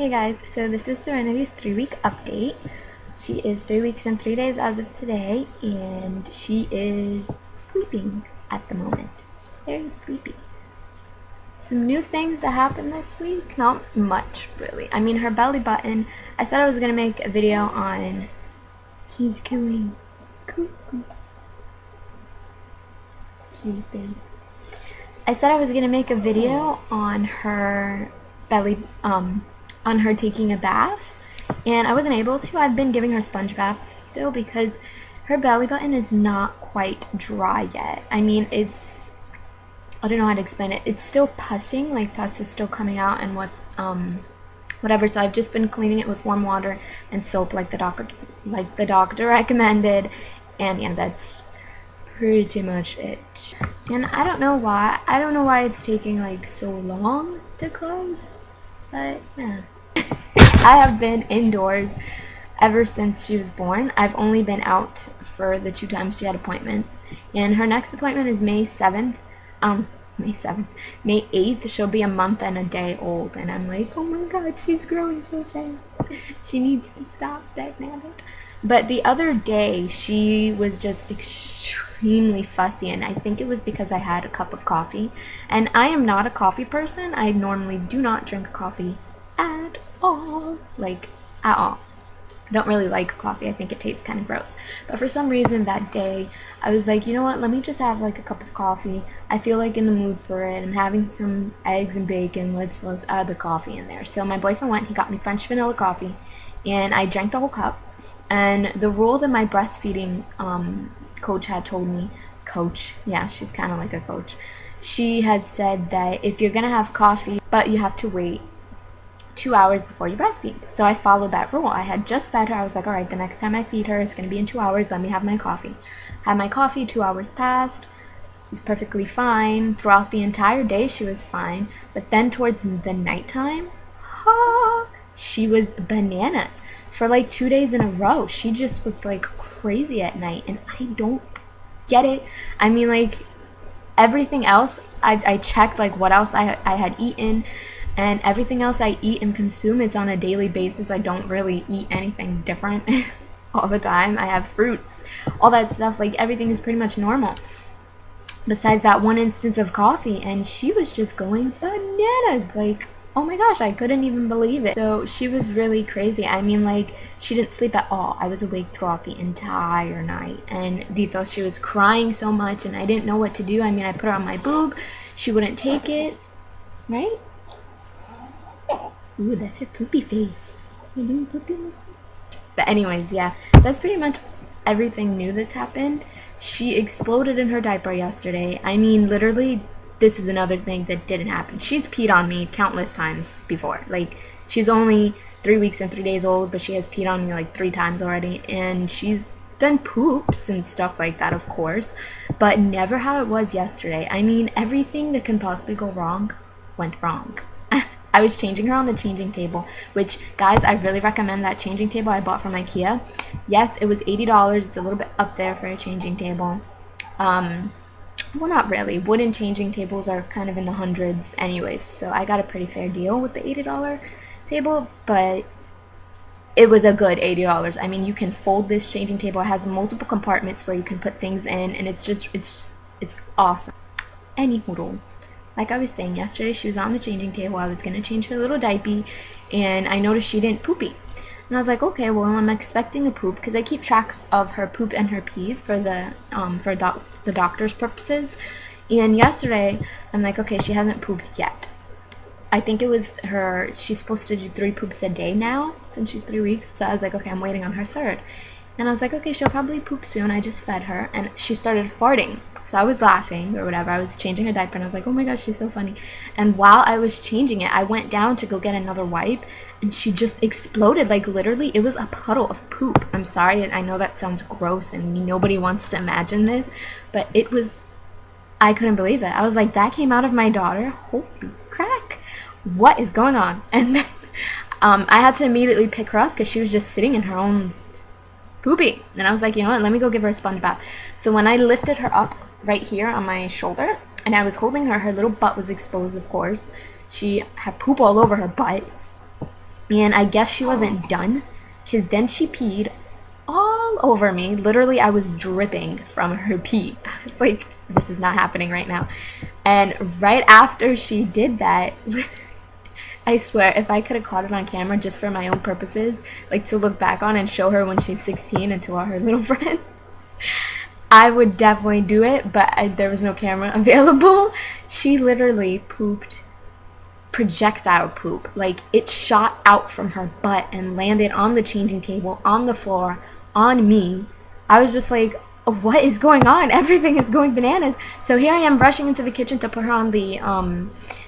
Hey guys, so this is Serenity's 3-week update. She is 3 weeks and 3 days as of today, and she is sleeping at the moment. She's very sleepy. Some new things that happened this week, not much really. I mean, her belly button, I said I was going to make a video on, she's cooing, cuckoo, cute baby. I said I was going to make a video on her belly, on her taking a bath, and I wasn't able to. I've been giving her sponge baths still because her belly button is not quite dry yet. I mean, I don't know how to explain it. It's still pussing, like pus is still coming out and whatever. So I've just been cleaning it with warm water and soap like the doctor recommended, and yeah, that's pretty much it. And I don't know why it's taking like so long to close, but yeah. I have been indoors ever since she was born. I've only been out for the 2 times she had appointments, and her next appointment is May 7th. May 8th, she'll be a month and a day old, and I'm like, oh my god, she's growing so fast. She needs to stop that now. But the other day, she was just extremely fussy, and I think it was because I had a cup of coffee, and I am not a coffee person. I normally do not drink coffee at all, like at all. I don't really like coffee. I think it tastes kind of gross. But for some reason that day, I was like, you know what, let me just have like a cup of coffee. I feel like in the mood for it. I'm having some eggs and bacon. Let's add the coffee in there. So my boyfriend went, he got me French vanilla coffee, and I drank the whole cup. And the rule that my breastfeeding coach had told me, yeah, she's kind of like a coach. She had said that if you're going to have coffee, but you have to wait 2 hours before you breastfeed. So I followed that rule. I had just fed her. I was like, all right, the next time I feed her, it's going to be in 2 hours. Let me have my coffee. Had my coffee, 2 hours passed. It was perfectly fine. Throughout the entire day, she was fine. But then towards the nighttime, she was bananas. For like 2 days in a row, she just was like crazy at night, and I don't get it. I mean, like, everything else, I checked like what else I had eaten, and everything else I eat and consume, it's on a daily basis. I don't really eat anything different all the time. I have fruits, all that stuff, like everything is pretty much normal. Besides that one instance of coffee, and she was just going bananas, like, oh my gosh, I couldn't even believe it. So she was really crazy. I mean, like, she didn't sleep at all. I was awake throughout the entire night, and she was crying so much, and I didn't know what to do. I mean, I put her on my boob. She wouldn't take it, right? Ooh, that's her poopy face. You're doing poopy in this? But anyways, yeah, that's pretty much everything new that's happened. She exploded in her diaper yesterday. I mean, literally, this is another thing that didn't happen. She's peed on me countless times before. Like, she's only 3 weeks and 3 days old, but she has peed on me like 3 times already. And she's done poops and stuff like that, of course, but never how it was yesterday. I mean, everything that can possibly go wrong went wrong. I was changing her on the changing table, which, guys, I really recommend that changing table I bought from IKEA. Yes, it was $80. It's a little bit up there for a changing table. Well, not really. Wooden changing tables are kind of in the hundreds anyways, so I got a pretty fair deal with the $80 table, but it was a good $80. I mean, you can fold this changing table. It has multiple compartments where you can put things in, and it's awesome. Anywho, like I was saying, yesterday she was on the changing table. I was going to change her little diaper, and I noticed she didn't poopy. And I was like, okay, well, I'm expecting a poop, because I keep track of her poop and her pees for the doctor's purposes. And yesterday, I'm like, okay, she hasn't pooped yet. I think it was she's supposed to do 3 poops a day now, since she's 3 weeks. So I was like, okay, I'm waiting on her 3rd. And I was like, okay, she'll probably poop soon. I just fed her, and she started farting. So I was laughing or whatever. I was changing her diaper, and I was like, oh my gosh, she's so funny. And while I was changing it, I went down to go get another wipe, and she just exploded. Like, literally, it was a puddle of poop. I'm sorry, I know that sounds gross, and nobody wants to imagine this, but I couldn't believe it. I was like, that came out of my daughter? Holy crack. What is going on? And then I had to immediately pick her up because she was just sitting in her own poopy. And I was like, you know what, let me go give her a sponge bath. So when I lifted her up right here on my shoulder, and I was holding her little butt was exposed, of course. She had poop all over her butt. And I guess she wasn't done, because then she peed all over me. Literally, I was dripping from her pee. I was like, this is not happening right now. And right after she did that, I swear, if I could have caught it on camera just for my own purposes, like to look back on and show her when she's 16 and to all her little friends, I would definitely do it, but there was no camera available. She literally pooped projectile poop. Like, it shot out from her butt and landed on the changing table, on the floor, on me. I was just like, what is going on? Everything is going bananas. So here I am rushing into the kitchen to put her on the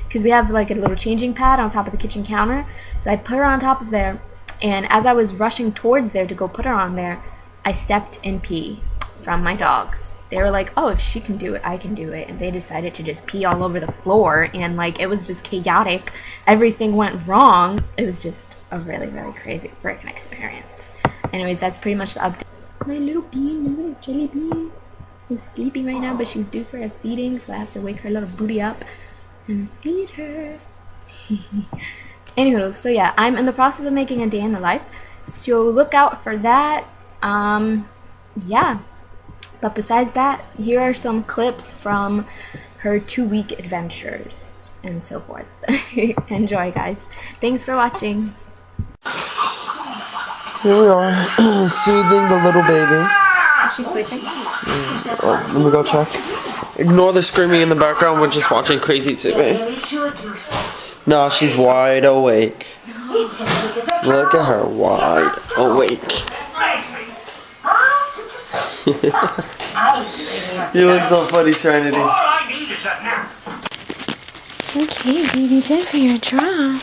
because we have like a little changing pad on top of the kitchen counter. So I put her on top of there, and as I was rushing towards there to go put her on there, I stepped in pee from my dogs. They were like, oh, if she can do it, I can do it. And they decided to just pee all over the floor, and like it was just chaotic. Everything went wrong. It was just a really, really crazy freaking experience. Anyways, that's pretty much the update. My little bean, my little jelly bean, is sleeping right now, but she's due for a feeding, so I have to wake her little booty up and feed her. Anywho, so yeah, I'm in the process of making a day in the life, so look out for that. Yeah. But besides that, here are some clips from her 2-week adventures and so forth. Enjoy, guys. Thanks for watching. Here we are, soothing the little baby. Is she sleeping? Oh, let me go check. Ignore the screaming in the background, we're just watching Crazy TV. No, she's wide awake. Look at her, wide awake. You look so funny, Serenity. Okay, baby, time for your draw.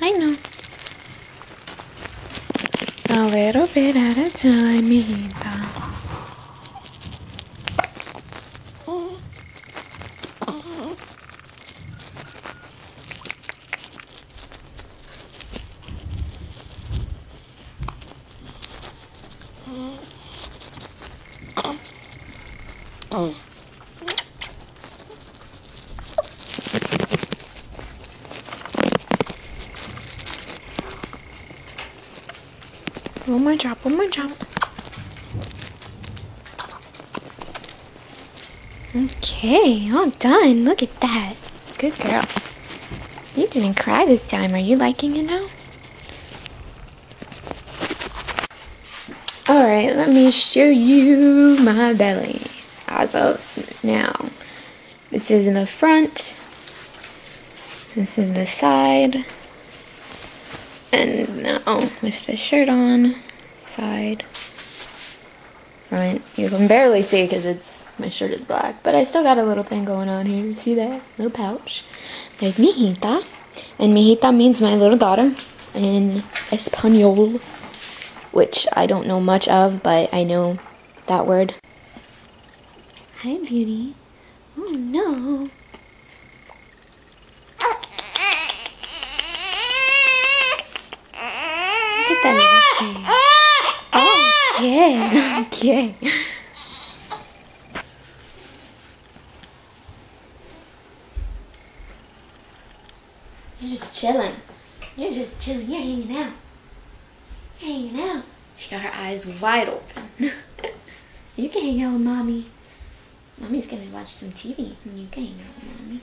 I know. A little bit at a time, mijita. One more drop, one more drop. Okay, all done. Look at that. Good girl. You didn't cry this time. Are you liking it now? Alright, let me show you my belly as of now. This is in the front. This is the side. And now with the shirt on, side, front. You can barely see because my shirt is black, but I still got a little thing going on here. See that? Little pouch. There's mijita, and mijita means my little daughter in Espanol, which I don't know much of, but I know that word. Hi, beauty. Oh no. Look at that little thing. Oh, yeah. Okay. You're just chilling. You're just chilling. You're hanging out. You're hanging out. She got her eyes wide open. You can hang out with mommy. Mommy's gonna watch some TV and you can hang out with mommy.